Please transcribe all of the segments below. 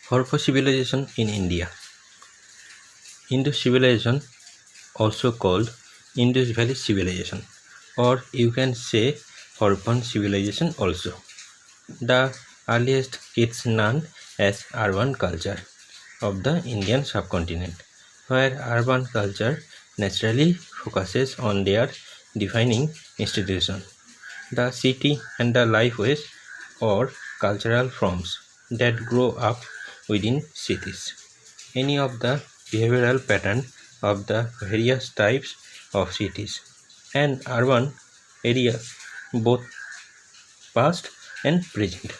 Harappa civilization in India. Indus civilization, also called Indus Valley civilization, or you can say Harappan civilization also. The earliest is known as urban culture of the Indian subcontinent, where urban culture naturally focuses on their defining institution, the city and the lifeways or cultural forms that grow up within cities. Any of the behavioral pattern of the various types of cities and urban areas, both past and present.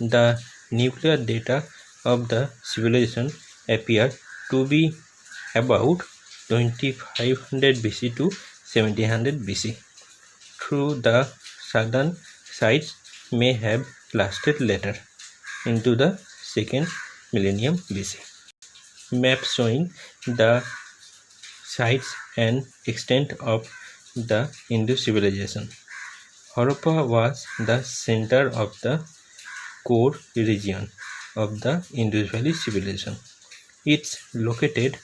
The nuclear data of the civilization appear to be about 2500 BC to 1700 BC. Through the southern sites may have lasted later into the second millennium BC. Maps showing the sites and extent of the Indus civilization. Harappa was the center of the core region of the Indus Valley civilization. It's located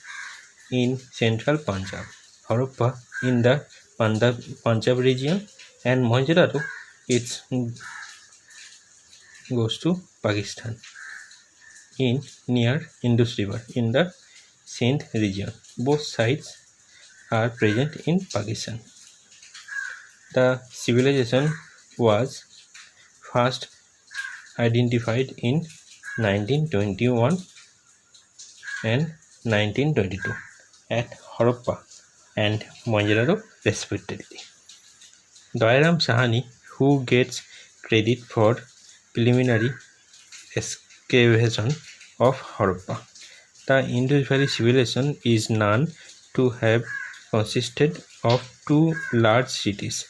in central Punjab, Harappa in the Punjab region, and Mohenjo-daro it goes to Pakistan in near Indus River in the Sindh region. Both sides are present in Pakistan. The civilization was first identified in 1921 and 1922 at Harappa and Mohenjo-daro respectively. Dairam Sahani, who gets credit for preliminary excavation of Harappa. The Indus Valley civilization is known to have consisted of two large cities,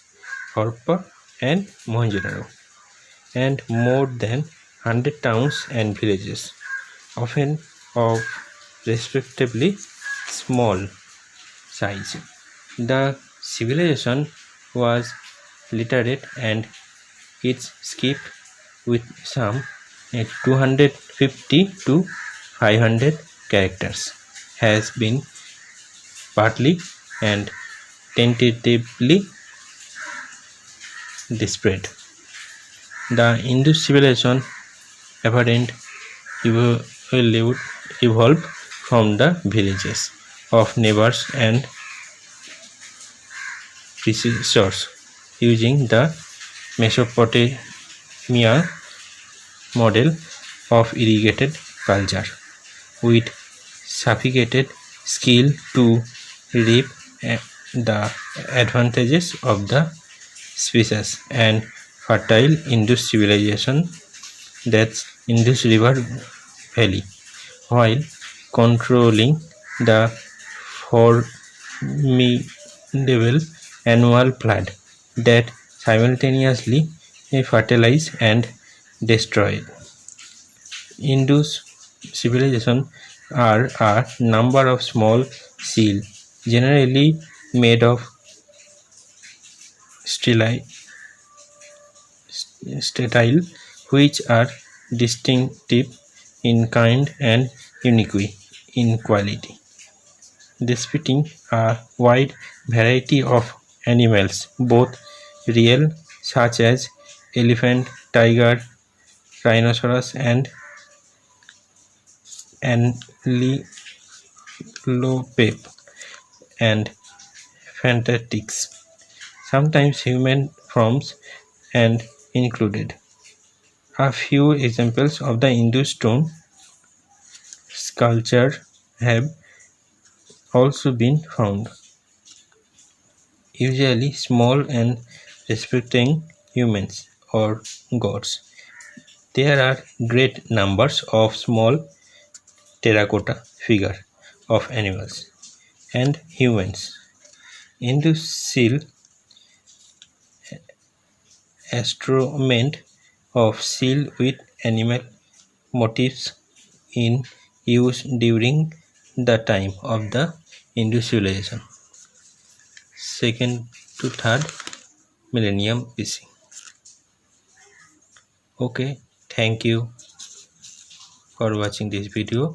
Harappa and Mohenjo-daro, and more than 100 towns and villages, often of respectively small size. The civilization was literate and its script with some 250 to 500 characters has been partly and tentatively displayed. The Indus civilization apparent evolved from the villages of neighbors and predecessors using the Mesopotamia model of irrigated culture with sophisticated skill to reap the advantages of the species and fertile Indus civilization that's Indus River Valley while controlling the formidable annual flood that simultaneously fertilize and destroy. Indus civilization are a number of small seals, generally made of statile, which are distinctive in kind and unique in quality, depicting a wide variety of animals, both real, such as elephant, tiger, rhinoceros, and antelope, and fantastics, sometimes human forms, and included. A few examples of the Indus stone sculpture have also been found, usually small and respecting humans or gods. There are great numbers of small terracotta figures of animals and humans. Indus seal instrument of seal with animal motifs in use during the time of the Indus civilization, 2nd to 3rd millennium BC. Okay, thank you. for watching this video.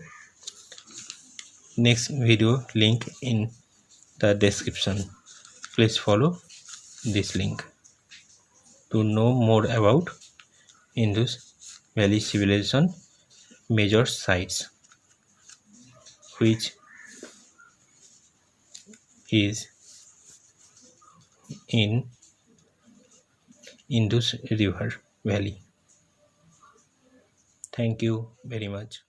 Next video link in the description. Please follow this link to know more about Indus Valley Civilization major sites, which is in Indus River Valley. Thank you very much.